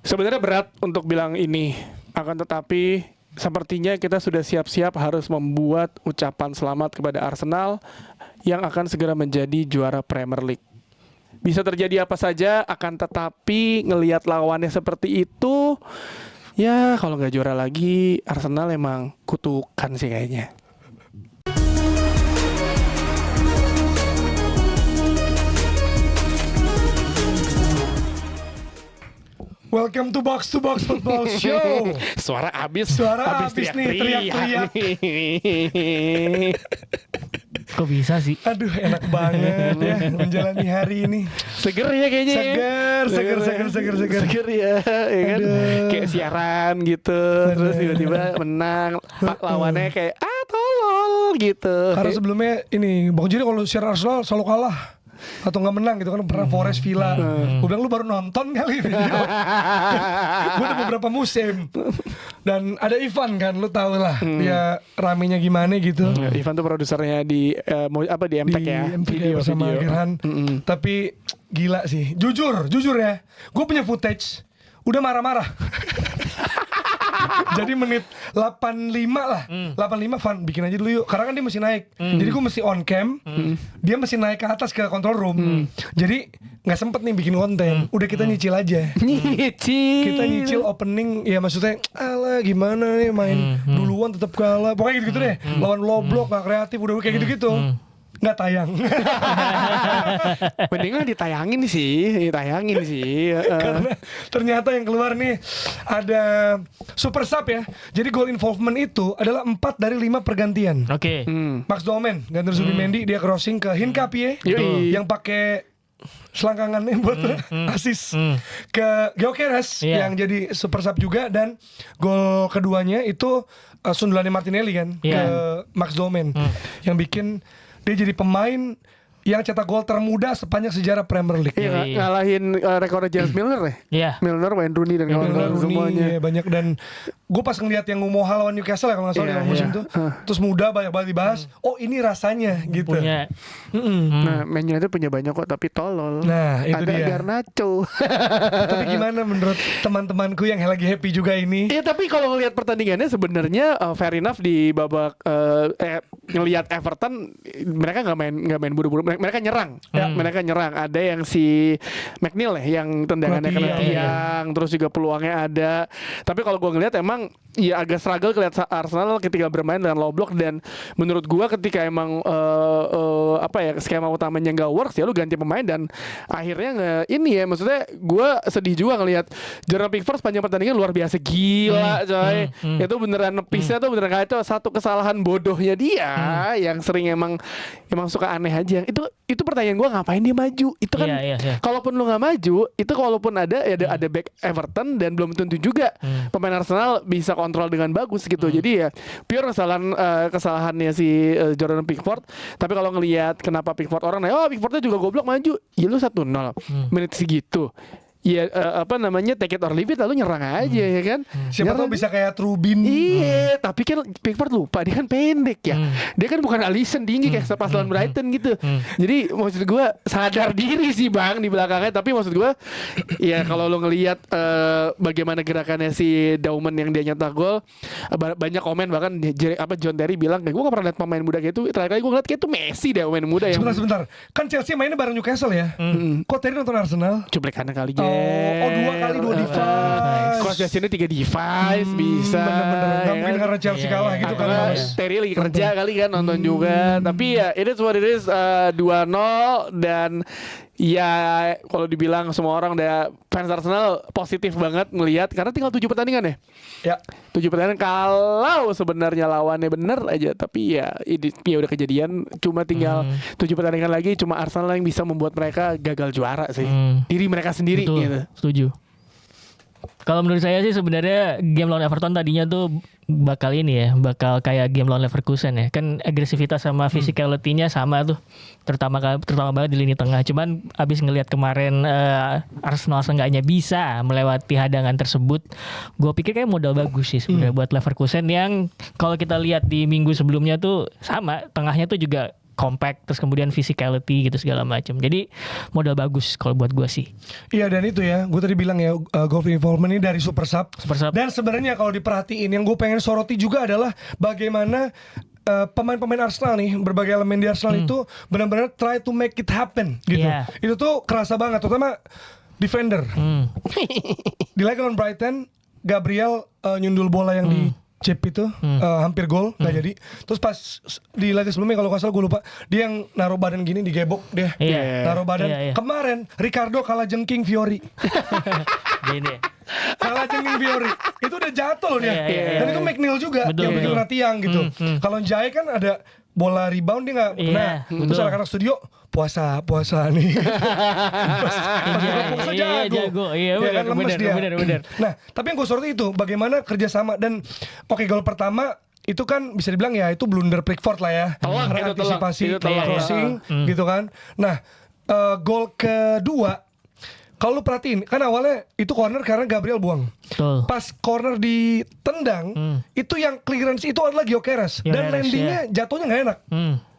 Sebenarnya berat untuk bilang ini, akan tetapi sepertinya kita sudah siap-siap harus membuat ucapan selamat kepada Arsenal yang akan segera menjadi juara Premier League. Bisa terjadi apa saja, akan tetapi ngelihat lawannya seperti itu, ya kalau nggak juara lagi, Arsenal emang kutukan sih kayaknya. Welcome to Box Football Show. Suara abis nih, teriak-teriak. Kok bisa sih? Aduh, enak banget ya menjalani hari ini. Seger ya kayaknya. Seger ya kan? Kayak siaran gitu. Terus tiba-tiba menang, lawannya kayak tolol gitu. Karena sebelumnya ini Bang Jiri kalau share Arsenal selalu kalah atau nggak menang gitu kan, pernah Forest Villa. Gue bilang lu baru nonton kali video. Gue udah beberapa musim. Dan ada Ivan kan, lu tau lah dia ramenya gimana gitu. Ivan tuh produsernya di di MTech ya. MTech video sama Gerhan. Tapi gila sih. Jujur ya. Gue punya footage. Udah marah-marah. Jadi menit 85 lah. 85 Van bikin aja dulu yuk. Karena kan dia masih naik. Jadi gue mesti on cam. Dia masih naik ke atas ke control room. Jadi gak sempet nih bikin konten. Udah kita nyicil aja. Kita nyicil opening. Ya maksudnya alah gimana nih main duluan tetap kalah. Pokoknya gitu-gitu deh. Lawan low block gak kreatif. Udah kayak gitu-gitu. Nggak tayang. Mendingan ditayangin sih. Karena ternyata yang keluar nih ada super sub ya. Jadi goal involvement itu adalah 4 dari 5 pergantian. Oke. Max Domen, Gander Zubimendi, dia crossing ke Hincapie yang pakai selangkangannya buat assist ke Gyökeres yang jadi super sub juga. Dan gol keduanya itu sundulannya Martinelli kan ke Max Domen yang bikin dia jadi pemain yang cetak gol termuda sepanjang sejarah Premier League. Iya, ngalahin rekornya James Milner ya. Iya. Milner, Wayne Rooney dan kawan-kawan semuanya. Iya, banyak. Dan gue pas ngeliat yang Umoha lawan Newcastle ya kalau nggak salah di musim itu, terus muda banyak banget dibahas. Oh ini rasanya gitu. Punya. Nah, Man United punya banyak kok tapi tolol. Nah itu ada dia. Garnacho. Tapi gimana menurut teman-temanku yang lagi happy juga ini? Iya, tapi kalau ngelihat pertandingannya sebenarnya fair enough di babak ngelihat Everton mereka nggak main buru-buru, mereka nyerang. Mereka nyerang. Ada yang si McNeil ya yang tendangannya kena tiang, terus juga peluangnya ada. Tapi kalau gue ngelihat emang ya agak struggle kelihatan Arsenal ketika bermain dengan low block. Dan menurut gue ketika emang skema utamanya nggak works ya lu ganti pemain. Dan akhirnya ini ya maksudnya gue sedih juga ngelihat Jordan Pickford sepanjang pertandingan luar biasa gila coy. Itu beneran nepisnya tuh beneran kayak itu satu kesalahan bodohnya dia yang sering emang suka aneh aja. Itu pertanyaan gue, ngapain dia maju? Itu kan kalaupun lu nggak maju, itu kalaupun ada back Everton dan belum tentu juga pemain Arsenal bisa kontrol dengan bagus gitu. Jadi ya pure kesalahannya si Jordan Pickford. Tapi kalau ngelihat kenapa Pickford orang Pickfordnya juga goblok maju, ya lu 1-0 menit segitu. Ya take it or leave it, lalu nyerang aja ya kan. Siapa tahu bisa kayak Trubin. Iya, tapi kan Pickford lupa dia kan pendek ya. Dia kan bukan Alisson tinggi kayak pas lawan Brighton gitu. Jadi maksud gue sadar diri sih Bang di belakangnya. Tapi maksud gue ya kalau lo ngelihat bagaimana gerakannya si Daumen yang dia nyetak gol, banyak komen bahkan John Terry bilang gue gak pernah lihat pemain muda kayak itu. Terakhir kali gue ngeliat kayak itu Messi deh pemain muda yang. Sebentar. Kan Chelsea mainnya bareng Newcastle ya. Kok Terry nonton Arsenal? Cuplek kanan kali. 2 kali 2 device. Cross sini 3 device bisa. Bener-bener. Gak mungkin karena Chelsea kalah gitu kan. Terry lagi kerja kali kan nonton juga. Tapi ya it is what it is. 2-0 dan ya kalau dibilang semua orang udah fans Arsenal positif banget ngelihat karena tinggal 7 pertandingan ya. 7 pertandingan kalau sebenarnya lawannya bener aja, tapi ya udah kejadian, cuma tinggal 7 pertandingan lagi, cuma Arsenal yang bisa membuat mereka gagal juara sih. Diri mereka sendiri. Betul, gitu. Setuju. Kalau menurut saya sih sebenarnya game lawan Everton tadinya tuh bakal kayak game lawan Leverkusen ya. Kan agresivitas sama physicality-nya sama tuh. Terutama banget di lini tengah. Cuman abis ngelihat kemarin Arsenal seenggaknya bisa melewati hadangan tersebut, gue pikir kayak modal bagus sih sebenarnya buat Leverkusen yang kalau kita lihat di minggu sebelumnya tuh sama, tengahnya tuh juga compact, terus kemudian physicality gitu segala macam. Jadi modal bagus kalau buat gue sih. Iya, dan itu ya, gue tadi bilang ya, Goff involvement ini dari Super Sub. Dan sebenarnya kalau diperhatiin, yang gue pengen soroti juga adalah bagaimana pemain-pemain Arsenal nih, berbagai elemen di Arsenal itu benar-benar try to make it happen gitu. Yeah. Itu tuh kerasa banget, terutama defender. Di laga lawan Brighton, Gabriel nyundul bola yang di chip itu hampir gol, nggak jadi. Terus pas di laga sebelumnya kalau nggak salah gue lupa, dia yang naruh badan gini digebok dia, naruh badan. Kemarin Ricardo kalah jengking Fiori. Gini. Kalah jengking Fiori, itu udah jatuh loh dia. Dan itu McNeil juga yang bikin kena tiang gitu. Kalau Jai kan ada bola rebound dia nggak kena. Terus anak-anak studio puasa nih. Puasa jago. Iya benar. Nah, tapi yang gue soroti itu bagaimana kerjasama dan gol pertama itu kan bisa dibilang ya itu blunder Pickford lah ya. Karena antisipasi crossing gitu kan. Nah, gol kedua kalau lu perhatiin, kan awalnya itu corner karena Gabriel buang. Betul. Pas corner ditendang, itu yang clearance itu adalah Gyökeres. Dan landingnya jatuhnya nggak enak.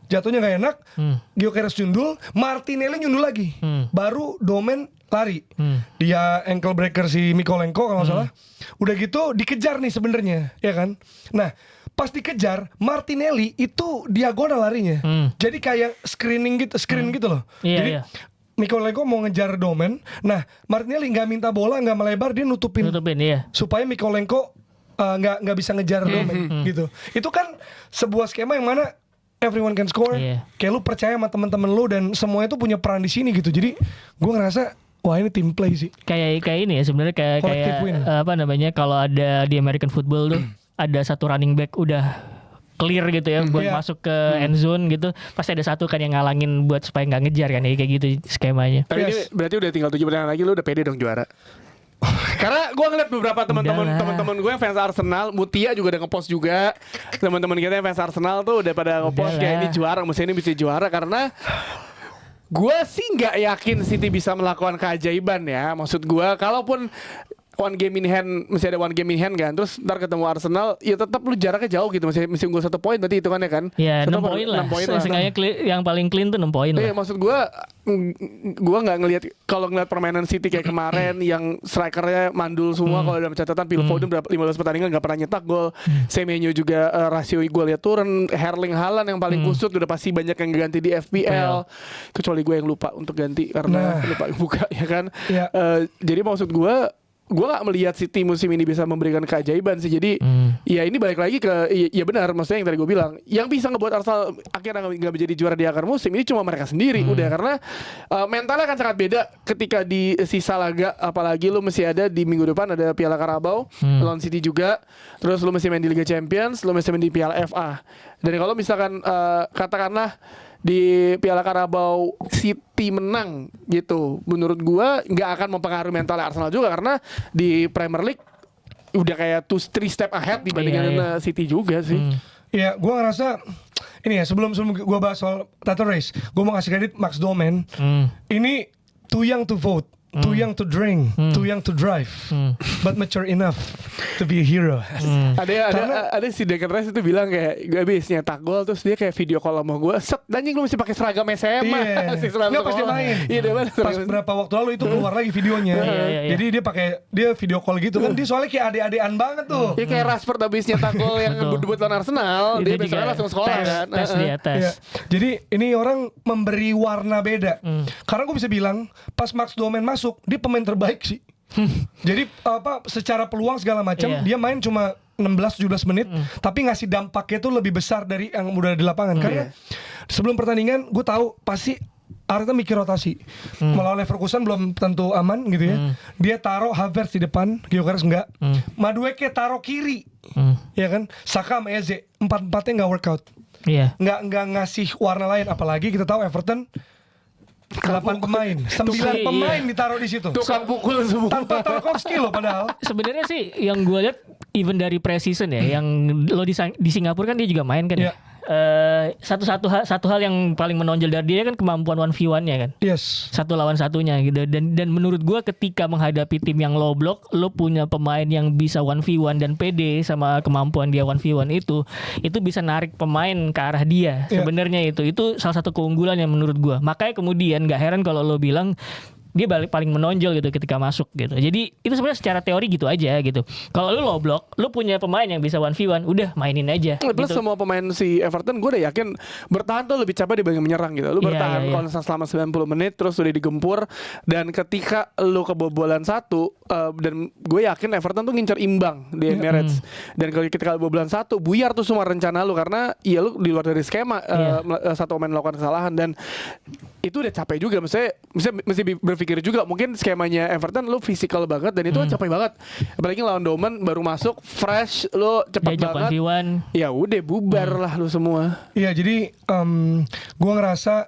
Jatuhnya nggak enak, Gyökeres nyundul, Martinelli nyundul lagi. Baru Domen lari. Dia ankle breaker si Mykolenko kalau nggak salah. Udah gitu dikejar nih sebenarnya, ya kan? Nah, pas dikejar, Martinelli itu diagonal larinya. Jadi kayak screen gitu loh. Jadi Mykolenko mau ngejar Domen. Nah, Martinelli nggak minta bola, nggak melebar, dia nutupin supaya Mykolenko nggak bisa ngejar Domen gitu. Itu kan sebuah skema yang mana everyone can score. Kayak lu percaya sama teman-teman lu dan semuanya tuh punya peran di sini gitu. Jadi gue ngerasa wah ini team play sih. Kayak ini ya sebenarnya kayak apa namanya kalau ada di American football tuh ada satu running back udah clear gitu ya buat masuk ke end zone gitu, pasti ada satu kan yang ngalangin buat supaya nggak ngejar kan ya kayak gitu skemanya. Tapi ini berarti udah tinggal 7 pertandingan lagi lu udah pede dong juara. Karena gue ngeliat beberapa teman-teman gue yang fans Arsenal, Mutia juga udah ngepost juga, teman-teman kita yang fans Arsenal tuh udah pada ngepost kayak ini juara, musim ini bisa juara karena gue sih nggak yakin City bisa melakukan keajaiban ya. Maksud gue kalaupun one game in hand, masih ada one game in hand kan, terus ntar ketemu Arsenal, ya tetap lu jaraknya jauh gitu, masih unggul 1 poin berarti itu kan ya kan? Ya 6 poin lah. Seenggaknya yang paling clean tuh 6 poin lah. Iya, maksud gue nggak ngelihat kalau ngeliat permainan City kayak kemarin yang strikernya mandul semua. Kalau dalam catatan Phil Foden berapa 15 pertandingan nggak pernah nyetak gol. Semenyo juga rasio gue lihat turun. Erling Haaland yang paling kusut udah pasti banyak yang ganti di FPL. Kecuali gue yang lupa untuk ganti karena lupa buka ya kan. Jadi maksud gue nggak melihat City musim ini bisa memberikan keajaiban sih. Jadi ya ini balik lagi ke ya benar, maksudnya yang tadi gue bilang, yang bisa ngebuat Arsenal akhirnya nggak menjadi juara di akhir musim ini cuma mereka sendiri. Udah karena mentalnya kan sangat beda ketika di sisa laga, apalagi lu mesti ada di minggu depan ada Piala Carabao lawan City juga, terus lu mesti main di Liga Champions, lu mesti main di Piala FA. Dan kalau misalkan katakanlah di Piala Carabao City menang gitu, menurut gua nggak akan mempengaruhi mental Arsenal juga karena di Premier League udah kayak 2-3 step ahead dibandingkan City juga sih. Iya, gua ngerasa ini ya sebelum gua bahas soal title race, gua mau kasih kredit Max Domen. Ini too young to vote, too young to drink, too young to drive, but mature enough to be a hero. Ada si Declan Rice itu bilang kayak gue habis nyetak gol terus dia kayak video call sama gue, set anjing lu mesti pakai seragam SMA. Nggak pas dia main. Pas berapa waktu lalu itu keluar lagi videonya. Jadi dia video call gitu kan, dia soalnya kayak ade-adean banget tuh. Dia kayak Rashford habis nyetak gol yang debut lawan Arsenal, dia biasanya langsung sekolah kan. Tes. Jadi ini orang memberi warna beda. Karena gue bisa bilang pas Max Domen masuk, dia pemain terbaik sih. Jadi secara peluang segala macam dia main cuma 16-17 menit tapi ngasih dampaknya tuh lebih besar dari yang udah di lapangan. Karena sebelum pertandingan gue tahu pasti Arteta mikir rotasi. Melawan Leverkusen belum tentu aman gitu ya. Dia taruh Havertz di depan, Gyökeres enggak. Madueke taruh kiri. Ya kan? Saka sama Eze 4-4-nya enggak workout. Enggak ngasih warna lain, apalagi kita tahu Everton 8 pemain, 9 pemain ditaruh di situ. Tukang pukul semua. Tanpa Tarkowski loh padahal. Sebenarnya sih yang gue lihat even dari pre-season ya, yang lo di Singapura kan dia juga main kan ya. satu hal yang paling menonjol dari dia kan kemampuan 1v1-nya kan. Yes. Satu lawan satunya gitu, dan menurut gua ketika menghadapi tim yang low block, lo punya pemain yang bisa 1v1 dan pede sama kemampuan dia 1v1 itu bisa narik pemain ke arah dia. Sebenarnya itu salah satu keunggulan yang menurut gua. Makanya kemudian gak heran kalau lo bilang dia paling menonjol gitu ketika masuk gitu. Jadi itu sebenarnya secara teori gitu aja gitu. Kalau lu low block, lu punya pemain yang bisa 1v1, udah mainin aja. Plus gitu. semua pemain si Everton gue udah yakin bertahan tuh lebih capek dibanding menyerang gitu. Lu bertahan konstan selama 90 menit terus udah digempur, dan ketika lu kebobolan 1 dan gue yakin Everton tuh ngincer imbang di Emirates. Dan kalau ketika kebobolan 1 buyar tuh semua rencana lu, karena ya lu di luar dari skema, satu pemain melakukan kesalahan, dan itu udah capek juga. Mesti berpikir juga mungkin skemanya Everton lu fisikal banget dan itu capek banget. Apalagi lawan Dortmund baru masuk fresh, lu cepet banget. Ya udah bubar lah lu semua. Iya, jadi gua ngerasa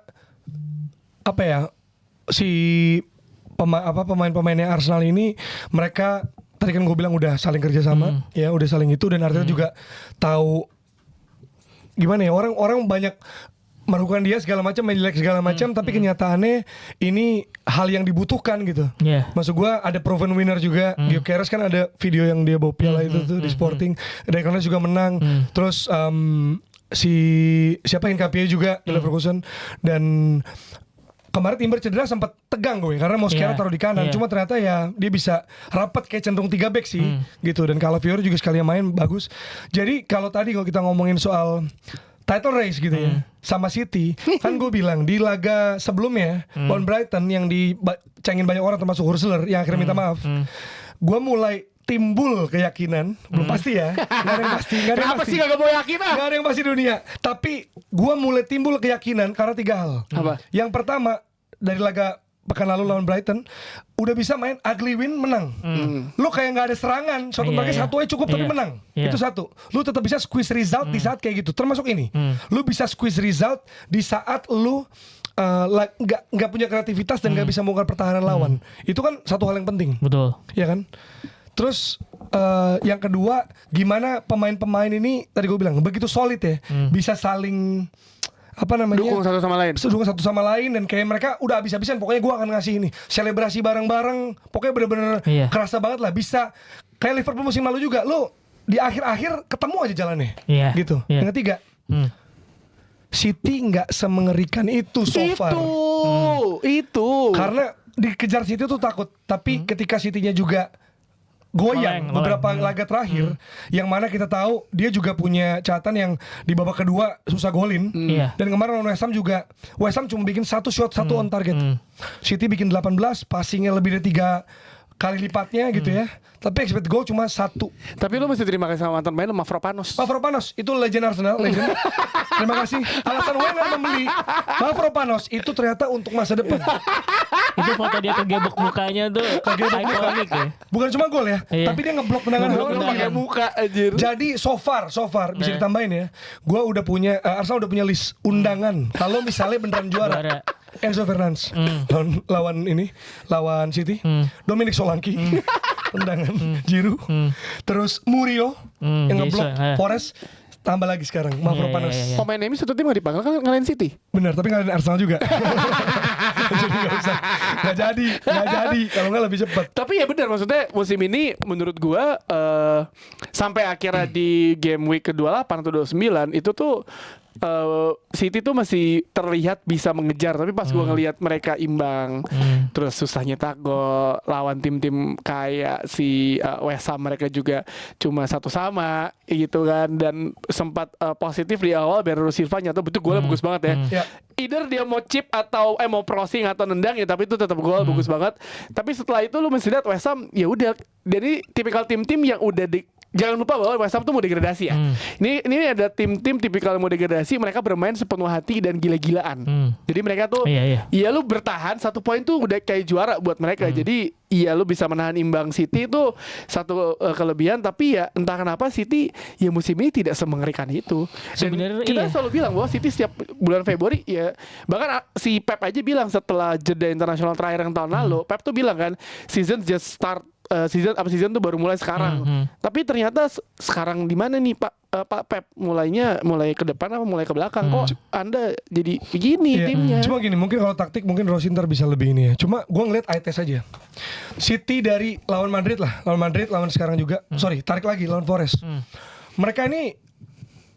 apa ya, si pemain-pemainnya Arsenal ini, mereka tadi kan gue bilang udah saling kerjasama, ya udah saling itu, dan Arteta juga tahu gimana ya, orang banyak melakukan dia segala macam, menjelek segala macam, tapi kenyataannya ini hal yang dibutuhkan gitu. Maksud gue ada proven winner juga. Gyökeres kan ada video yang dia bawa piala itu tuh di Sporting, Declan juga menang. Terus si siapa Nketiah juga di Leverkusen, dan kemarin Timber cedera sempat tegang gue karena Mosquera taruh di kanan, cuma ternyata ya dia bisa rapat kayak cenderung 3 back sih gitu, dan Calafiori juga sekali main bagus. Jadi kalau tadi kita ngomongin soal title race gitu ya sama City, kan gue bilang di laga sebelumnya lawan Brighton yang dicengin banyak orang termasuk Hurseler yang akhirnya minta maaf, gue mulai timbul keyakinan, belum pasti ya, nggak ada yang pasti, Kenapa sih gak mau yakin? nggak ada yang pasti dunia, tapi gue mulai timbul keyakinan karena 3 hal. Apa? Yang pertama, dari laga pekan lalu lawan Brighton udah bisa main ugly win, menang. Lu kayak nggak ada serangan, suatu mereka satu aja cukup tapi menang. Itu satu. Lu tetap bisa squeeze result di saat kayak gitu. Termasuk ini. Lu bisa squeeze result di saat lu nggak punya kreativitas dan nggak bisa mengungkap pertahanan lawan. Itu kan satu hal yang penting. Betul. Ya kan? Terus yang kedua, gimana pemain-pemain ini tadi gue bilang begitu solid ya, bisa saling dukung satu sama lain, dan kayak mereka udah habis-habisan, pokoknya gue akan ngasih ini selebrasi bareng-bareng, pokoknya bener-bener kerasa banget lah. Bisa kayak Liverpool musim lalu juga, lu di akhir-akhir ketemu aja jalannya gitu. Yang ketiga, City nggak semengerikan itu so far. Itu karena dikejar City tuh takut, tapi ketika City-nya juga goyang beberapa laga terakhir, yang mana kita tahu dia juga punya catatan yang di babak kedua susah golin. Dan kemarin lawan West Ham juga, West Ham cuma bikin 1 shot 1 on target. City bikin 18, passingnya lebih dari 3 kali lipatnya gitu ya. Tapi expected goal cuma 1. Tapi lu mesti terima kasih sama mantan main Mavropanos. Mavropanos itu legend Arsenal, legend. Terima kasih. Alasan Wenger membeli Mavropanos itu ternyata untuk masa depan. Itu foto dia kegebok mukanya tuh ikonik ya. Bukan cuma gol ya, tapi dia ngeblok tendangan Lu pakai muka anjir. Jadi so far bisa ditambahin ya. Gua udah punya Arsenal udah punya list undangan kalau misalnya beneran juara. Enzo Fernandes lawan City, Dominic Solanke tendangan, Giroud, terus Murillo yang ngeblok Forest, tambah lagi sekarang Mavropanos. Pemain MU satu tim gak dipanggil kan ngalahin City. Bener, tapi ngalahin Arsenal juga. Jadi gak usah, gak jadi kalau nggak lebih cepat. Tapi ya benar, maksudnya musim ini menurut gua sampai akhirnya di game week ke-28 atau 29 itu tuh City tuh masih terlihat bisa mengejar, tapi pas gua ngelihat mereka imbang, terus susah nyetak gol lawan tim-tim kayak si West Ham, mereka juga cuma 1-1 gitu kan, dan sempat positif di awal. Bernardo Silva nyata betul golnya bagus banget ya. Either dia mau chip atau mau crossing atau nendang ya, tapi itu tetap gol bagus banget. Tapi setelah itu lu mesti lihat West Ham ya udah, jadi tipikal tim-tim yang udah jangan lupa bahwa West Ham tuh mau degradasi ya. Ini ada tim-tim tipikal mau degradasi, mereka bermain sepenuh hati dan gila-gilaan. Jadi mereka tuh iya lu bertahan 1 poin tuh udah kayak juara buat mereka. Jadi iya lu bisa menahan imbang City itu satu kelebihan, tapi ya entah kenapa City ya musim ini tidak semengerikan itu. Dan kita selalu bilang bahwa City setiap bulan Februari ya, bahkan si Pep aja bilang setelah jeda internasional terakhir yang tahun lalu, Pep tuh bilang kan season just start, season tuh baru mulai sekarang. Tapi ternyata sekarang di mana nih Pak? Pak Pep mulai ke depan apa mulai ke belakang? Kok Anda jadi begini Iya. timnya? Cuma gini, mungkin kalau taktik mungkin Rosinter bisa lebih ini ya. Cuma gue ngeliat eye test aja. City dari lawan Madrid, lawan sekarang juga. Sorry, tarik lagi lawan Forest. Mereka ini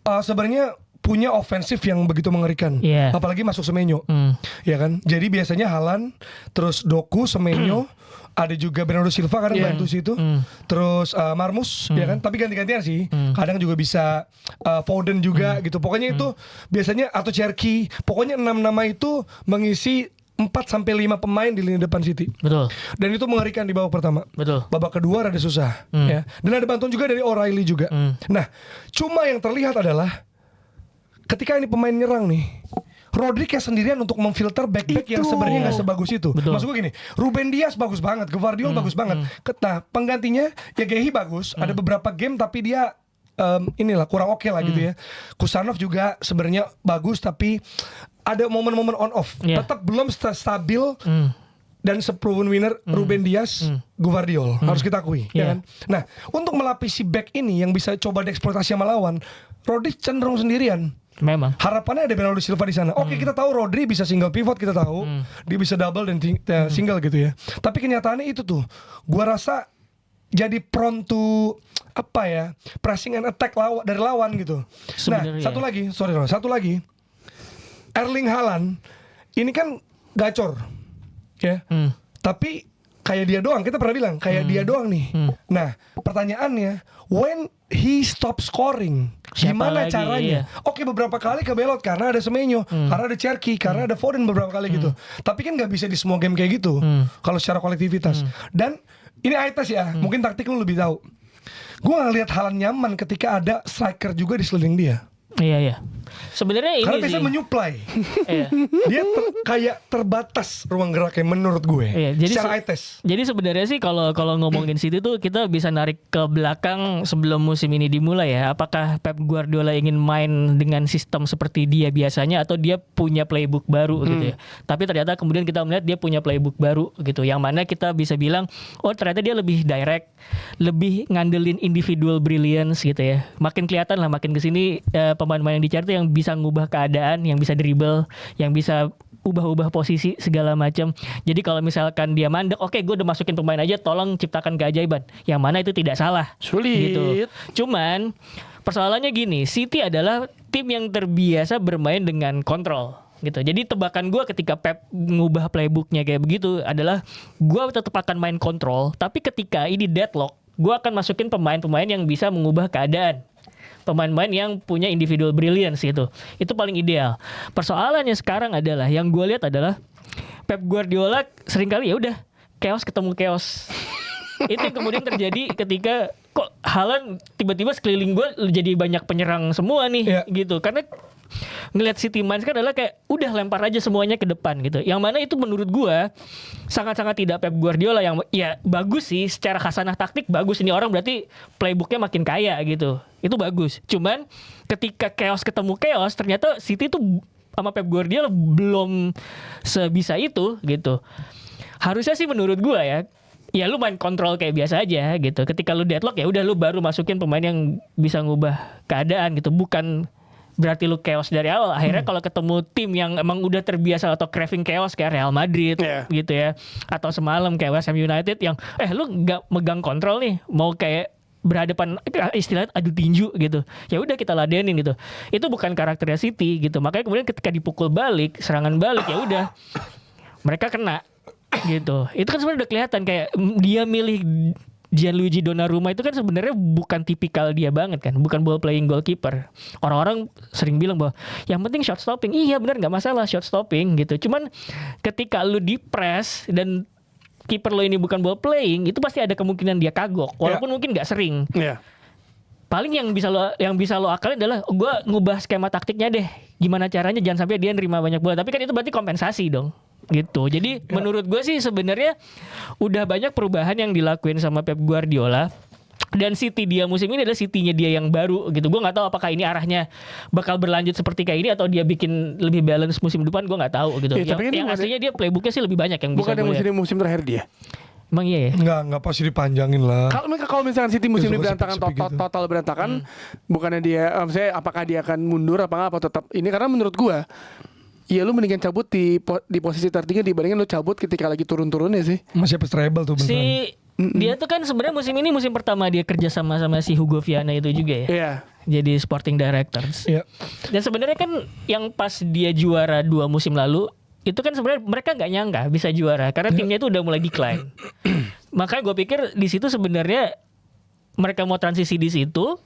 sebenarnya punya ofensif yang begitu mengerikan. Iya. Apalagi masuk Semenyo. Ya kan? Jadi biasanya Haaland, terus Doku, Semenyo, ada juga Bernardo Silva kadang bantu situ. Terus Marmus ya kan, tapi ganti-gantian sih. Kadang juga bisa Foden juga gitu. Pokoknya itu biasanya atau Cherki. Pokoknya 6 nama itu mengisi 4 sampai 5 pemain di lini depan City. Betul. Dan itu mengerikan di babak pertama. Betul. Babak kedua rada susah ya. Dan ada bantuan juga dari O'Reilly juga. Nah, cuma yang terlihat adalah ketika ini pemain nyerang nih, Rodri kayak sendirian untuk memfilter back-back yang sebenarnya nggak sebagus itu. Betul. Maksud gue gini, Ruben Dias bagus banget, Gvardiol bagus banget. Nah, penggantinya ya Gehi bagus. Ada beberapa game tapi dia inilah kurang oke lah gitu ya. Kusanov juga sebenarnya bagus tapi ada momen-momen on off. Tetap belum stabil. Dan proven winner Ruben Dias, Gvardiol harus kita akui, ya kan? Nah, untuk melapisi back ini yang bisa coba dieksploitasi sama lawan, Rodri cenderung sendirian. Memang. Harapannya ada Bernardo Silva di sana. Oke, kita tahu Rodri bisa single pivot, kita tahu. Dia bisa double dan single gitu ya. Tapi kenyataannya itu tuh, gua rasa jadi prone to apa ya? Pressing and attack dari lawan gitu. Sebenarnya. Nah, satu lagi. Erling Haaland ini kan gacor. Ya. Tapi kayak dia doang, kita pernah bilang kayak dia doang nih. Nah, pertanyaannya, when he stop scoring, Siapa gimana lagi, caranya? iya. Oke, beberapa kali kebelot karena ada Semenyo, karena ada Cherki, karena ada Foden beberapa kali gitu. Tapi kan nggak bisa di semua game kayak gitu. Kalau secara kolektivitas. Dan ini eye test ya, mungkin taktik lu lebih tahu. Gue ngeliat Haaland nyaman ketika ada striker juga di sekeliling dia. Iya. Sebenarnya ini Karena sih. biasanya menyuplai. Iya. Dia kayak terbatas ruang geraknya menurut gue. Iya, jadi secara eye test. Jadi sebenarnya sih kalau ngomongin City tuh kita bisa narik ke belakang sebelum musim ini dimulai ya. Apakah Pep Guardiola ingin main dengan sistem seperti dia biasanya atau dia punya playbook baru gitu ya. Tapi ternyata kemudian kita melihat dia punya playbook baru gitu. Yang mana kita bisa bilang, oh ternyata dia lebih direct, lebih ngandelin individual brilliance gitu ya. Makin kelihatan lah makin kesini pemain-pemain yang dicari tuh yang bisa ngubah keadaan, yang bisa dribble, yang bisa ubah-ubah posisi segala macam. Jadi kalau misalkan dia mandek, oke gue udah masukin pemain aja, tolong ciptakan keajaiban. Yang mana itu tidak salah. Sulit. Gitu. Cuman persoalannya gini, City adalah tim yang terbiasa bermain dengan kontrol. Gitu. Jadi tebakan gue ketika Pep ngubah playbooknya kayak begitu adalah gue tetap akan main kontrol, tapi ketika ini deadlock, gue akan masukin pemain-pemain yang bisa mengubah keadaan. Pemain-pemain yang punya individual brilliance gitu. Itu paling ideal. Persoalannya sekarang adalah yang gue lihat adalah Pep Guardiola seringkali ya udah chaos ketemu chaos. Itu yang kemudian terjadi ketika kok Haaland tiba-tiba sekeliling gue jadi banyak penyerang semua nih gitu. Karena ngelihat City main kan adalah kayak udah lempar aja semuanya ke depan gitu. Yang mana itu menurut gua sangat-sangat tidak Pep Guardiola yang ya bagus sih secara khasanah taktik bagus, ini orang berarti playbooknya makin kaya gitu. Itu bagus. Cuman ketika chaos ketemu chaos ternyata City tuh sama Pep Guardiola belum sebisa itu gitu. Harusnya sih menurut gua ya lu main kontrol kayak biasa aja gitu. Ketika lu deadlock ya udah lu baru masukin pemain yang bisa ngubah keadaan gitu. Bukan berarti lu chaos dari awal. Akhirnya kalau ketemu tim yang emang udah terbiasa atau craving chaos kayak Real Madrid gitu ya, atau semalam kayak West Ham United yang lu nggak megang kontrol nih, mau kayak berhadapan istilahnya adu tinju gitu. Ya udah kita ladenin gitu. Itu bukan karakternya City gitu. Makanya kemudian ketika dipukul balik, serangan balik ya udah mereka kena gitu. Itu kan sebenarnya udah kelihatan kayak dia milih Gianluigi Donnarumma itu kan sebenarnya bukan tipikal dia banget kan, bukan ball playing goalkeeper. Orang-orang sering bilang bahwa yang penting shot stopping. Iya benar, nggak masalah shot stopping gitu. Cuman ketika lu di press dan kiper lo ini bukan ball playing, itu pasti ada kemungkinan dia kagok, walaupun mungkin nggak sering. Paling yang bisa lo akalin adalah gue ngubah skema taktiknya deh. Gimana caranya jangan sampai dia nerima banyak bola. Tapi kan itu berarti kompensasi dong. Gitu. Jadi menurut gue sih sebenarnya udah banyak perubahan yang dilakuin sama Pep Guardiola. Dan City dia musim ini adalah City-nya dia yang baru gitu. Gue nggak tahu apakah ini arahnya bakal berlanjut seperti kayak ini atau dia bikin lebih balance musim depan, gue nggak tahu gitu. Yang aslinya dia playbooknya sih lebih banyak yang bisa. Bukan yang musim terakhir dia. Emang iya ya? Enggak pasti dipanjangin lah. Kalau misalkan City musim ini berantakan Sepi-sepi gitu. total berantakan, bukannya dia maksudnya apakah dia akan mundur apa tetap ini, karena menurut gua ya lu mendingan cabut di posisi tertinggi dibandingin lu cabut ketika lagi turun-turunnya sih. Masih habis treble tuh beneran. Dia tuh kan sebenarnya musim ini musim pertama dia kerja sama si Hugo Viana itu juga ya. Iya. Jadi sporting directors. Iya. Dan sebenarnya kan yang pas dia juara 2 musim lalu itu kan sebenarnya mereka nggak nyangka bisa juara karena timnya itu udah mulai decline. Makanya gue pikir di situ sebenarnya mereka mau transisi di situ.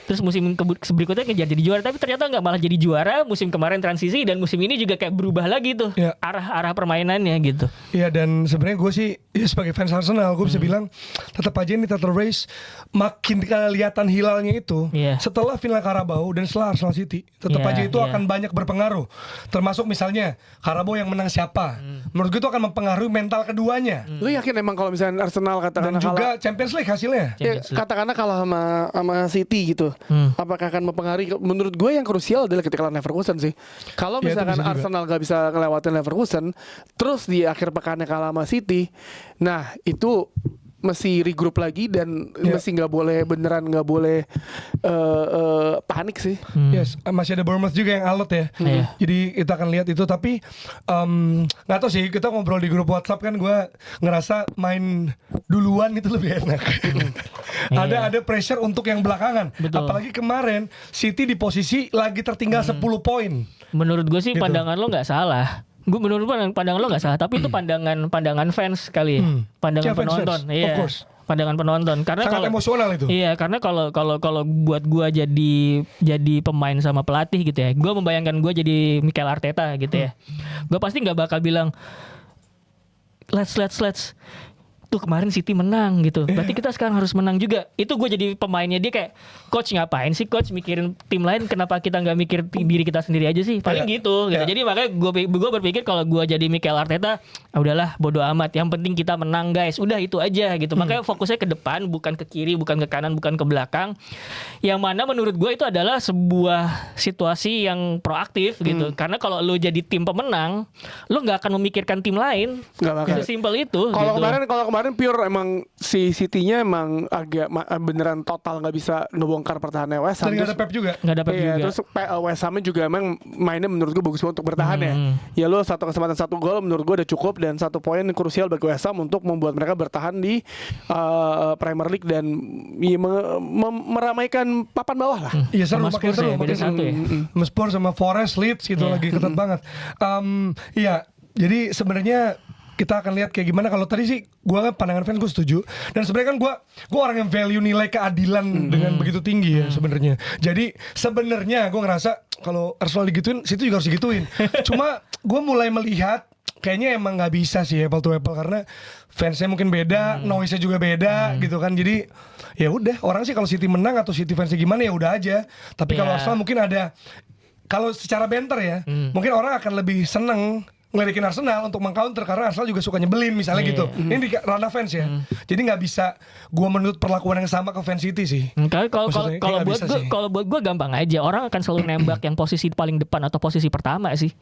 Terus musim berikutnya ngejar jadi juara, tapi ternyata nggak, malah jadi juara. Musim kemarin transisi dan musim ini juga kayak berubah lagi tuh arah permainannya gitu. Iya, dan sebenarnya gue sih ya sebagai fans Arsenal gue bisa bilang tetap aja ini title race makin kelihatan hilalnya itu setelah final Carabao dan setelah Arsenal City. Tetap aja itu akan banyak berpengaruh. Termasuk misalnya Carabao yang menang siapa. Menurut gue itu akan mempengaruhi mental keduanya. Lu yakin emang kalau misalnya Arsenal katakanlah Dan juga Champions League hasilnya. katakanlah kalah sama City gitu, apakah akan mempengaruhi? Menurut gue yang krusial adalah ketika lawan Leverkusen sih. Kalau misalkan Arsenal gak bisa ngelewatin Leverkusen, terus di akhir pekannya kalah sama City, nah itu mesti regroup lagi dan mesti nggak boleh panik sih. Yes, masih ada Bournemouth juga yang alot ya. Jadi kita akan lihat itu, tapi nggak tahu sih, kita ngobrol di grup WhatsApp kan gue ngerasa main duluan itu lebih enak. Ada pressure untuk yang belakangan. Betul. Apalagi kemarin City di posisi lagi tertinggal 10 poin. Menurut gue sih pandangan lo nggak salah. Menurut pandangan lo nggak salah, tapi itu pandangan fans kali ya. Pandangan penonton. Fans, iya. of course. Pandangan penonton karena Sangat emosional itu. Iya, karena kalau buat gua jadi pemain sama pelatih gitu ya. Gua membayangkan gua jadi Mikel Arteta gitu ya. Gua pasti nggak bakal bilang let's tuh kemarin City menang gitu. Berarti kita sekarang harus menang juga. Itu gue jadi pemainnya, dia kayak coach ngapain sih coach mikirin tim lain, kenapa kita nggak mikir diri kita sendiri aja sih? Paling gitu. Jadi makanya gue berpikir kalau gue jadi Mikel Arteta, udahlah bodo amat. Yang penting kita menang guys. Udah itu aja gitu. Makanya fokusnya ke depan, bukan ke kiri, bukan ke kanan, bukan ke belakang. Yang mana menurut gue itu adalah sebuah situasi yang proaktif gitu. Karena kalau lo jadi tim pemenang, lo nggak akan memikirkan tim lain. Nggak bakal. Sesimpel itu. Kalau gitu. kemarin pure emang si City-nya emang agak beneran total nggak bisa ngebongkar pertahanan West Ham. Dan nggak ada Pep juga. Nggak ada Pep juga. Terus West Ham juga emang mainnya menurut gue bagus banget untuk bertahan ya. Ya lo satu kesempatan 1 gol menurut gue udah cukup, dan 1 poin krusial bagi West Ham untuk membuat mereka bertahan di Premier League dan meramaikan papan bawah lah. Iya seru, Sama makin Spurs seru. ya, beda Makin satu ya. Sama Spurs sama Forest, Leeds gitu lagi ketat banget. Iya, jadi sebenarnya kita akan lihat kayak gimana. Kalau tadi sih gue kan pandangan fans gue setuju, dan sebenarnya kan gue orang yang value nilai keadilan dengan begitu tinggi ya sebenarnya. Jadi sebenarnya gue ngerasa kalau Arsenal digituin, situ juga harus digituin. Cuma gue mulai melihat kayaknya emang nggak bisa sih apple to apple, karena fansnya mungkin beda, noise-nya juga beda gitu kan. Jadi ya udah, orang sih kalau City menang atau City fansnya gimana ya udah aja. Tapi kalau Arsenal mungkin ada, kalau secara banter ya, mungkin orang akan lebih seneng ngelidikin Arsenal untuk mengcounter, karena Arsenal juga suka nyebelin misalnya gitu. Ini di ranah fans ya. Jadi nggak bisa gue menuntut perlakuan yang sama ke fans City sih. Kalau buat gue gampang aja. Orang akan selalu nembak yang posisi paling depan atau posisi pertama sih.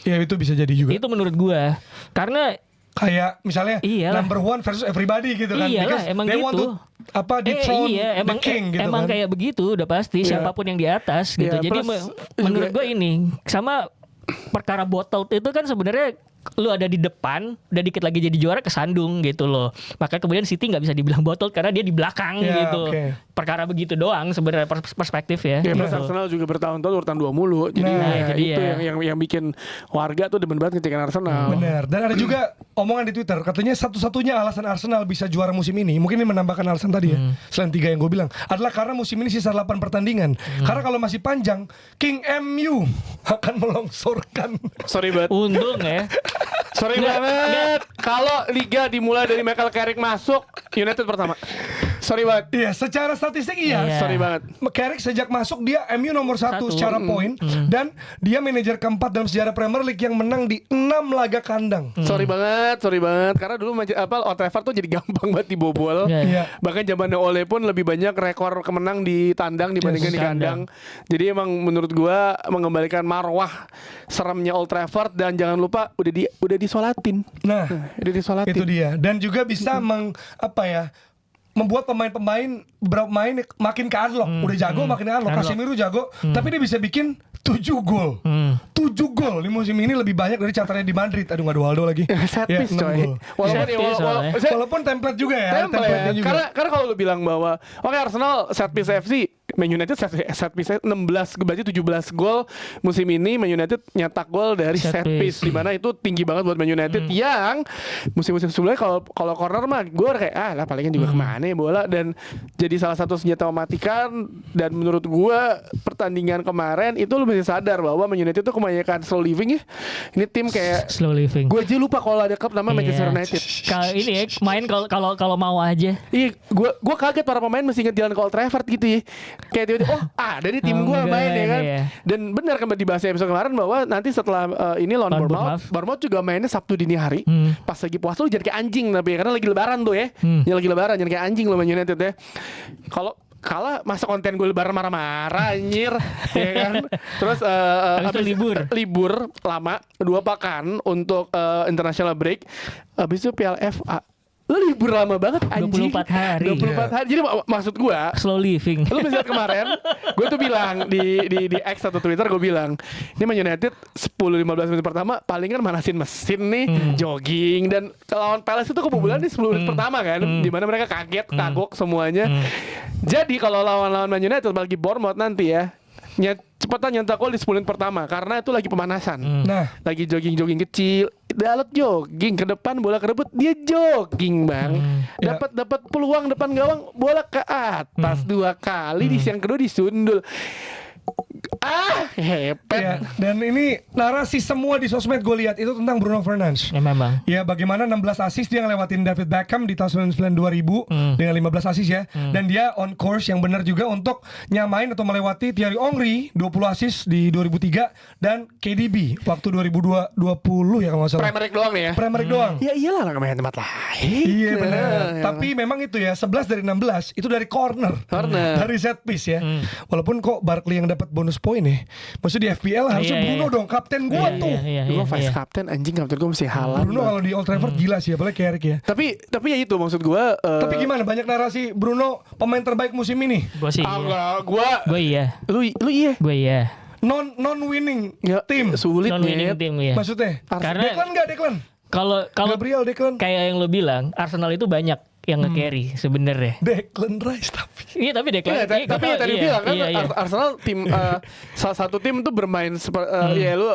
Ya itu bisa jadi juga. Itu menurut gue. Karena kayak misalnya number one versus everybody gitu kan. Iyalah, emang they gitu. want to dethrone emang the king gitu emang kan. kayak begitu udah pasti siapapun yang di atas gitu. Jadi menurut gue ini sama perkara bottled itu kan sebenarnya lu ada di depan, udah dikit lagi jadi juara kesandung gitu loh. Maka kemudian City nggak bisa dibilang bottled karena dia di belakang gitu. Perkara begitu doang sebenarnya perspektif ya. Plus Arsenal juga bertahun-tahun urutan 2 mulu. Jadi itu yang bikin warga tuh demen banget ngetikan Arsenal. Benar. Dan ada juga omongan di Twitter, katanya satu-satunya alasan Arsenal bisa juara musim ini, mungkin ini menambahkan alasan tadi ya, selain 3 yang gue bilang, adalah karena musim ini sisa 8 pertandingan. Karena kalau masih panjang, King MU akan melongsorkan. Sorry banget. Untung ya. Sorry banget. Kalau liga dimulai dari Michael Carrick masuk, United pertama. Sorry banget. Iya, secara statistik iya. Iya. Sorry banget. Carrick sejak masuk dia MU nomor 1 secara poin dan dia manajer keempat dalam sejarah Premier League yang menang di 6 laga kandang. Sorry banget. Karena dulu Old Trafford tuh jadi gampang banget dibobol. Iya. Iya. Bahkan zamannya Ole pun lebih banyak rekor kemenang di tandang dibandingkan di kandang. Jadi emang menurut gua mengembalikan marwah seremnya Old Trafford, dan jangan lupa udah disolatin. Nah, Udah disolatin. itu dia. Dan juga bisa membuat beberapa pemain makin ke unlock. Udah jago makin ke unlock. Casemiro jago, tapi dia bisa bikin 7 gol. 7 gol di musim ini lebih banyak dari catatannya di Madrid. Aduh, nggak ada Waldo lagi. Set Ya, piece 6 coy. gol. Walaupun template juga ya. Template-nya juga. Karena kalau lu bilang bahwa oke, Arsenal set piece FC, Man United set piece 16, berarti 17 gol musim ini. Man United nyetak gol dari set piece, di mana itu tinggi banget buat Man United yang musim-musim sebelumnya kalau corner mah gue kayak lah palingan juga kemana ya bola, dan jadi salah satu senjata mematikan. Dan menurut gue pertandingan kemarin itu lu mesti sadar bahwa Man United itu kebanyakan slow living ya. Ini tim kayak Slow living. gue aja lupa kalau ada klub nama Manchester United. Ini ya main kalau mau aja. Iya, gue kaget para pemain mesti inget jalan ke Old Trafford gitu ya. Kayak tiba-tiba, ada nih tim gue main ya kan. Iya. Dan benar kan dibahas episode kemarin bahwa nanti setelah ini lawan Bournemouth juga mainnya Sabtu dini hari. Pas lagi puasa lu jadi kayak anjing, tapi karena lagi lebaran tuh ya. Ya lagi lebaran, jadi kayak anjing lo Man United ya. Kalau kalah masa konten gue lebaran marah-marah anjir ya kan. Terus Habis itu libur lama 2 pekan untuk international break. Habis itu Piala FA. Lu libur lama banget anjing. 24 hari. 24 hari. Jadi maksud gua, Slow living. lu bisa lihat kemarin, gue tuh bilang di X atau Twitter, gue bilang ini Man United 10-15 menit pertama palingan manasin mesin nih, jogging, dan lawan Palace itu kebobolan di 10 menit pertama kan, di mana mereka kaget, kagok semuanya. Jadi kalau lawan Man United apalagi Bournemouth nanti ya, cepetan nyentak gol di 10 menit pertama karena itu lagi pemanasan. Nah, Lagi jogging kecil, Dalot jogging ke depan, bola kerebut, dia jogging bang. Dapat peluang depan gawang, bola ke atas 2 kali, di yang kedua disundul. Hebat. ya, dan ini narasi semua di sosmed gue lihat itu tentang Bruno Fernandes. Ya memang. Ya, bagaimana 16 assist dia ngelewatin David Beckham di tahun 99-2000 dengan 15 assist ya. Dan dia on course yang benar juga untuk nyamain atau melewati Thierry Henry 20 assist di 2003 dan KDB waktu 2020 ya kalau nggak salah. Premier League doang nih ya. Premier League doang. Ya iyalah, nggak main tempat lain. Iya benar. Tapi memang itu ya 11 dari 16 itu dari corner. Dari set piece ya. Walaupun kok Barkley yang dapat bonus poin ya. Maksudnya di FPL harusnya Bruno dong, kapten gua tuh. Gue vice captain, anjing kapten gue mesti Haaland. Bruno kalau di Old Trafford gila sih, apalagi Carrick ya. Tapi ya itu maksud gue. Tapi gimana, banyak narasi Bruno pemain terbaik musim ini. Gue sih. Gue iya. Lu iya. Gue iya. Non winning Ya, tim. sulit Non winning nih. tim ya. Maksudnya Karena Declan. kalau Gabriel Declan. kayak yang lo bilang, Arsenal itu banyak yang nge-carry sebenarnya. Declan Rice tapi. Iya tapi Declan. Iya, tapi yang tadi bilang kan Arsenal tim salah satu tim itu bermain ya lu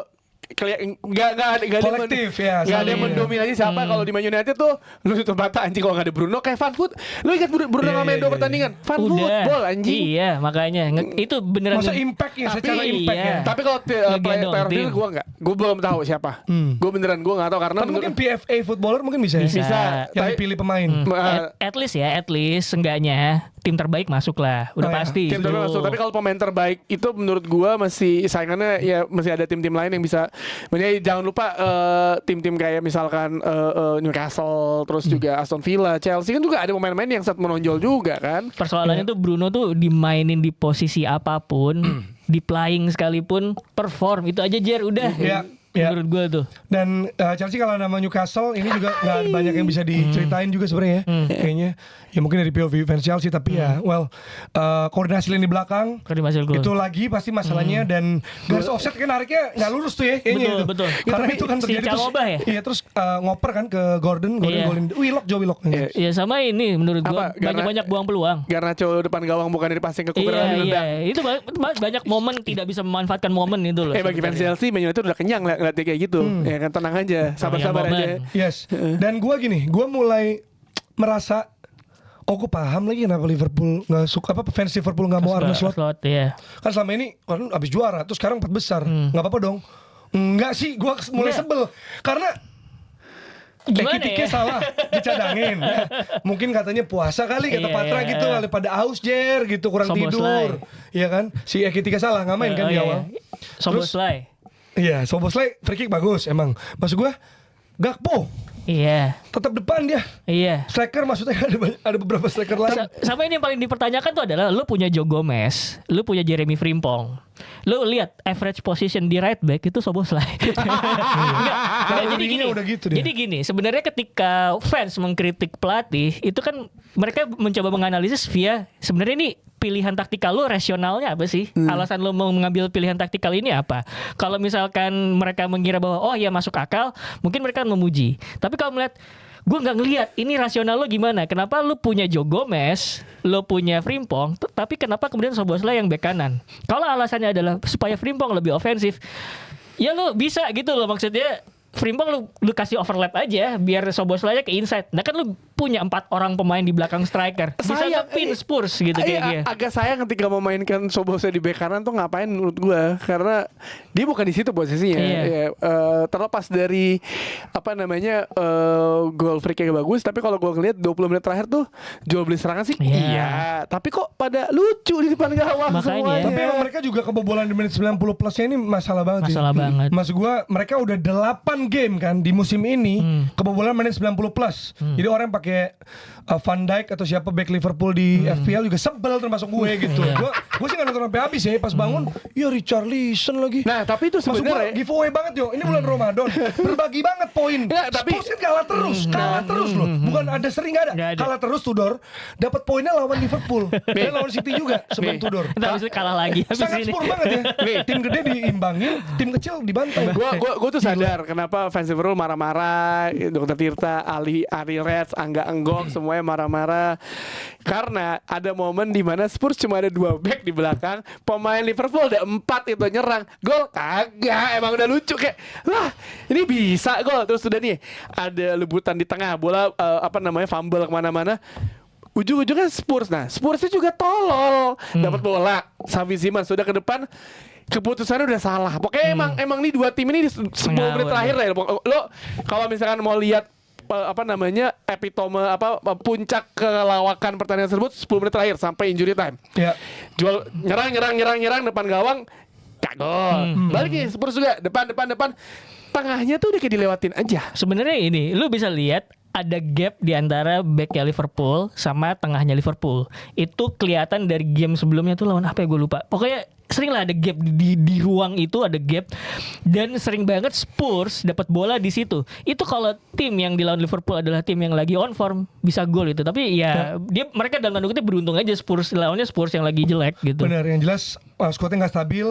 nggak ada Kolektif ya, nggak ada yang mendominasi siapa. Kalau di Man United tuh lu tutup mata anjing kalau nggak ada Bruno, kayak Van Foot. Lu ingat Bruno nggak main 2 pertandingan? Van Football anjing. Iya makanya itu beneran. Masa impactnya secara impact ya. Tapi kalau player field gue nggak, gue belum tahu siapa. Gue beneran gue nggak tahu karena Tapi mungkin PFA footballer mungkin bisa ya. Bisa. Yang dipilih pemain. At least enggaknya tim terbaik masuk lah. Udah pasti. Tim terbaik masuk. Tapi kalau pemain terbaik itu menurut gua masih saingannya ya masih ada tim-tim lain yang bisa. Makanya jangan lupa tim-tim kayak misalkan Newcastle, terus juga Aston Villa, Chelsea kan juga ada pemain-pemain yang sangat menonjol juga kan. Persoalannya tuh Bruno tuh dimainin di posisi apapun, di playing sekalipun perform itu aja Jer udah. Iya. Menurut gue tuh. Dan Chelsea kalau nama Newcastle ini juga nggak banyak yang bisa diceritain juga sebenarnya. Kayaknya ya mungkin dari POV fans Chelsea, tapi ya koordinasi lini belakang itu lagi pasti masalahnya. Dan garis offset kan nariknya nggak lurus tuh ya kayaknya. Betul. Karena itu kan terjadi si Chalobah ya? Iya, terus ngoper kan ke Gordon golin Joe Willock. Iya sama ini menurut gue banyak buang peluang. Garnacho depan gawang bukan dari passing ke Cooper. Iya, itu banyak momen tidak bisa memanfaatkan momen itu loh. Bagi fans Chelsea, Man United udah kenyang ngeliatnya kayak gitu. Ya kan, tenang aja, sabar-sabar aja. Yes. Dan gue mulai merasa gue paham lagi kenapa Liverpool nggak suka, fans Liverpool nggak mau Arne Slot. Iya. Kan selama ini kan abis juara, terus sekarang 4 besar, nggak apa-apa dong. Enggak sih, gue mulai sebel karena Gimana Ekitiknya ya? salah, dicadangin. Ya. Mungkin katanya puasa kali, kata Iya, Patra iya. gitu, daripada aus Jer gitu, kurang Soboslai. tidur. Iya kan? Si Ekitika salah, nggak main kan di awal. Soboslai. Iya, Soboslai free kick bagus emang. Maksud gua Gakpo Iya. tetap depan dia. Iya. Striker maksudnya ada beberapa striker lain. Sama ini yang paling dipertanyakan tuh adalah lu punya Joe Gomez, lu punya Jeremy Frimpong. Lu lihat average position di right back itu Soboslai. Enggak, jadi gini. Udah gitu dia. Jadi gini, sebenarnya ketika fans mengkritik pelatih, itu kan mereka mencoba menganalisis via sebenarnya ini pilihan taktikal lu rasionalnya apa sih? Alasan lu mau mengambil pilihan taktikal ini apa? Kalau misalkan mereka mengira bahwa oh ya masuk akal, mungkin mereka akan memuji. Tapi kalau melihat gue nggak ngelihat ini rasional lo gimana? Kenapa lu punya Joe Gomez, lo punya Frimpong, tapi kenapa kemudian Soboslai yang bek kanan? Kalau alasannya adalah supaya Frimpong lebih ofensif, ya lo bisa gitu loh, maksudnya Frimpong lu kasih overlap aja biar Soboslai ke inside. Nah kan lu punya 4 orang pemain di belakang striker. Bisa Sayang, ngepin Spurs gitu kayak gitu. agak sayang ketika memainkan Soboslai di bek kanan tuh ngapain menurut gua, karena dia bukan di situ posisinya. Iya. Ya, terlepas dari apa namanya gol free kick bagus, tapi kalau gua ngeliat 20 menit terakhir tuh jual beli serangan sih Iya. iya, tapi kok pada lucu di depan gawang Makanya. semuanya. Tapi emang mereka juga kebobolan di menit 90 plusnya ini masalah banget. Masalah banget. Maksud gua mereka udah 8 game kan di musim ini kebobolan menit 90 plus. Jadi orang pakai Van Dijk atau siapa back Liverpool di FPL juga sebel termasuk gue gitu. Gue sih gak nonton sampai habis ya, pas bangun ya Richarlison lagi. Nah, tapi itu Maksud gua sebenarnya giveaway banget yo. Ini bulan Ramadan. Berbagi banget poin. Ya, tapi- Spurs kan kalah terus loh. Bukan ada sering gak ada. Nggak ada. Kalah terus Tudor. Dapat poinnya lawan Liverpool. Dan lawan City juga sebelum Nih. Tudor. Kita habis itu kalah lagi habis Sangat ini. Spurs banget ya. Tim gede diimbangin, tim kecil dibantai. Gue tuh sadar kenapa fans Liverpool marah-marah, Dr. Tirta, Ari Reds, Angga Enggok semuanya marah-marah, karena ada momen di mana Spurs cuma ada 2 back di belakang, pemain Liverpool ada 4 itu nyerang, gol kagak, emang udah lucu kayak lah ini bisa gol, terus udah nih ada lebutan di tengah bola fumble kemana-mana. Ujung-ujungnya Spurs. Nah, Spursnya juga tolol. Dapat bola, Xavi Simons sudah ke depan, keputusannya udah salah. Pokoknya emang nih 2 tim ini di 10 menit Ngawur terakhir ya. Lo kalau misalkan mau lihat epitome puncak kelawakan pertandingan tersebut 10 menit terakhir sampai injury time. Ya. Jual nyerang depan gawang, gak gol. Balik nih Spurs juga depan. Tengahnya tuh udah kayak dilewatin aja. Sebenarnya ini lu bisa lihat ada gap di antara backnya Liverpool sama tengahnya Liverpool. Itu kelihatan dari game sebelumnya tuh lawan apa ya gue lupa. Pokoknya sering lah ada gap di ruang itu ada gap, dan sering banget Spurs dapat bola di situ. Itu kalau tim yang dilawan Liverpool adalah tim yang lagi on form bisa gol itu. Tapi ya mereka dalam tanda kutip beruntung aja Spurs lawannya Spurs yang lagi jelek gitu. Benar, yang jelas squadnya nggak stabil,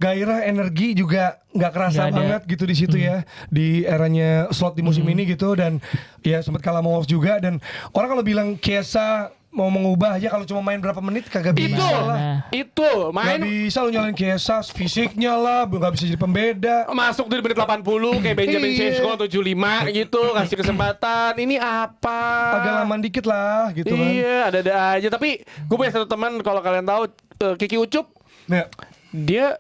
gairah energi juga nggak kerasa Nggak ada. banget gitu di situ ya, di eranya slot di musim ini gitu, dan ya sempat kalah sama Wolves juga. Dan orang kalau bilang Chiesa mau mengubah aja kalau cuma main berapa menit kagak bisa lah. Itu Nggak main bisa lu nyalain Chiesa, fisiknya lah nggak bisa jadi pembeda. masuk di menit 80 kayak Benjamin Iya. Šeško 75 gitu, kasih kesempatan. Ini apa? Agak lama dikit lah gitu kan. Iya, ada aja. Tapi gue punya satu teman, kalau kalian tahu, Kiki Ucup, Nah, dia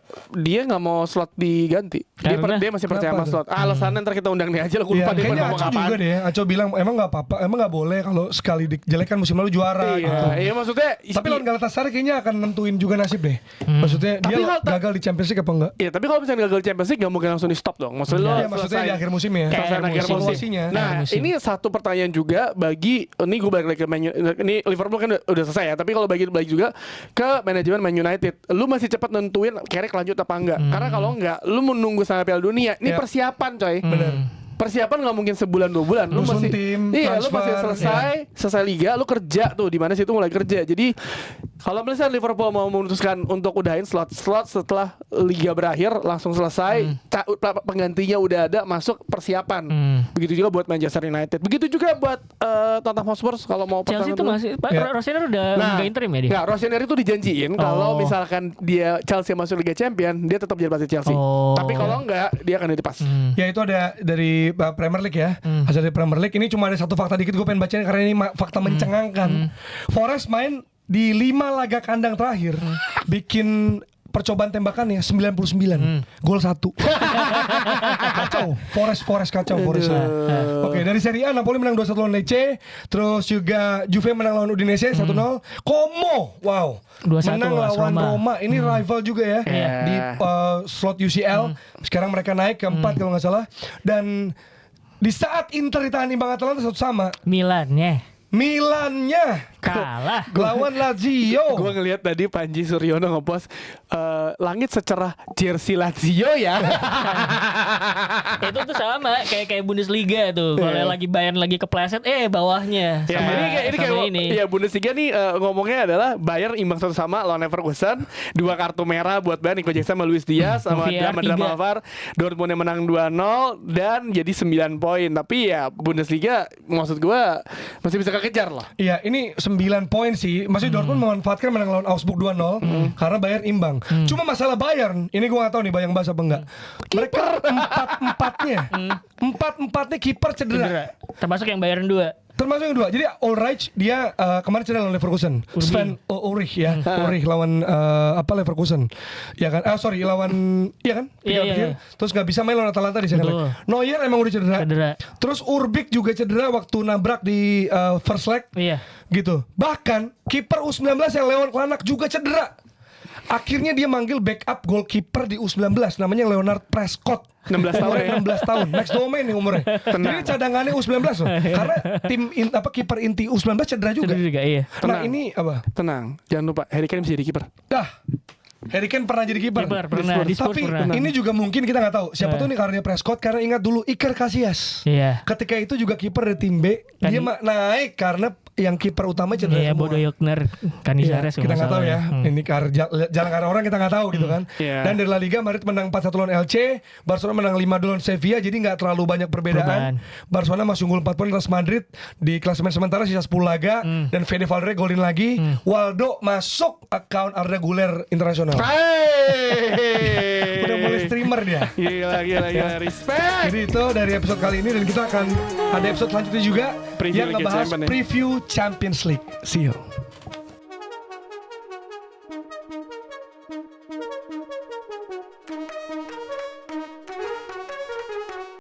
nggak mau slot diganti. Karena? Dia masih percaya sama Kenapa slot. Alasannya ntar kita undang dia aja lah. Gue iya, lupa dia kayaknya ngomong Aco juga apaan. deh. Aco bilang emang nggak apa-apa, emang nggak boleh kalau sekali dijelekan musim lalu juara gitu. Iya, maksudnya. Tapi lawan Galatasaray kayaknya akan nentuin juga nasib deh. Maksudnya Tapi dia kalau- gagal di Champions League apa enggak? Iya, tapi kalau misalnya gagal Champions League nggak mungkin langsung di stop dong. Maksudnya lo Iya, maksudnya di akhir musim ya. Kayak selesai akhir musim. musim. Promosinya. Nah, Akhir musim. ini satu pertanyaan juga bagi, ini gue balik lagi ke ini Liverpool kan udah selesai ya. Tapi kalau bagi juga ke manajemen Man United, lu masih cepat nentuin Carrick lanjut apa enggak? Karena kalau enggak, lu menunggu sampai Piala Dunia. Ini Ya. persiapan, coy. Bener. Persiapan nggak mungkin sebulan 2 bulan. Lu Nyusun masih tim, iya, lu masih transfer, selesai liga, lu kerja tuh di mana situ mulai kerja. Jadi kalau misalnya Liverpool mau memutuskan untuk udahin slot setelah liga berakhir langsung selesai, penggantinya udah ada, masuk persiapan. Begitu juga buat Manchester United. Begitu juga buat Tottenham Hotspur kalau mau Chelsea itu pertama masih Pak Ya. Rosenior udah nggak interim ya dia? Nggak, Rosenior itu dijanjiin kalau misalkan dia Chelsea masuk Liga Champion, dia tetap jadi pelatih Chelsea. Oh. Tapi kalau enggak, dia akan dilepas. Ya itu ada dari Premier League ya. Hasil dari Premier League ini cuma ada satu fakta dikit gue pengen bacain karena ini fakta mencengangkan. Forest main di 5 laga kandang terakhir bikin percobaan tembakannya 99, gol 1. Kacau. Forest kacau Forest. Oke, dari Serie A Napoli menang 2-1 lawan Lecce, terus juga Juve menang lawan Udinese 1-0. Como, wow. 2-1 menang lawan Roma. Ini rival juga ya di slot UCL. Sekarang mereka naik ke 4 kalau nggak salah. Dan di saat Inter ditahan imbang Atalanta 1-1, Milannya kalah lawan Lazio. Gue ngelihat tadi Panji Suryono ngepost langit secerah jersey Lazio ya. itu tuh sama kayak Bundesliga tuh kalau lagi Bayern lagi kepleset bawahnya Ya, sama, ini kayak ini. ya Bundesliga nih ngomongnya adalah Bayern imbang 1-1 lawan Leverkusen, 2 kartu merah buat Bayern, Nico Jackson sama Luis Diaz sama drama VAR. Dortmund yang menang 2-0 dan jadi 9 poin. Tapi ya Bundesliga maksud gua masih bisa kekejar lah. Iya, ini 9 poin sih. Maksudnya Dortmund memanfaatkan menang lawan Augsburg 2-0 karena Bayern imbang. Cuma masalah Bayern, ini gua gak tahu nih Bayang bahas apa enggak. Mereka empat-empatnya kiper cedera. Termasuk yang Bayern 2. Termasuk yang 2. Jadi Ulreich dia kemarin cedera lawan Leverkusen. Sven Ulreich ya. Ulreich lawan Leverkusen. Ya kan? lawan iya kan? Iya. Terus gak bisa main lawan Atalanta di second leg. Neuer emang udah cedera. Terus Urbik juga cedera waktu nabrak di first leg. Iya. Gitu. Bahkan kiper U19 yang Leon Klanak juga cedera. Akhirnya dia manggil backup goalkeeper di U19 namanya Leonard Prescott. 16 tahun ya. 16 tahun. Max Domain nih umurnya. Jadi cadangannya U19 loh. Karena kiper inti U19 cedera juga. Iya. Nah, ini apa? Tenang, jangan lupa Harry Kane bisa jadi kiper. Harry Kane pernah jadi kiper. Di Spurs Tapi pernah. ini juga mungkin kita nggak tahu. Siapa tuh nih karena Prescott, karena ingat dulu Iker Casillas. Iya. Ketika itu juga kiper dari tim B, dia naik karena yang kiper utama cedera Iya, semua. Bodo Yokner, Canizares. Kita nggak tahu ya. Ini jalan karena orang kita nggak tahu gitu kan. Dan dari La Liga Madrid menang 4-1 lawan LC, Barcelona menang 5-2 lawan Sevilla, jadi nggak terlalu banyak perbedaan. Barcelona masih unggul 4 poin atas Madrid di klasemen sementara sisa 10 laga dan Fede Valverde golin lagi. Waldo masuk account Arda Güler internasional. Udah mulai streamer dia. Gila, respect. Jadi itu dari episode kali ini dan kita akan ada episode selanjutnya juga Preview yang Liga ngebahas Champions ya. preview Champions League. See you.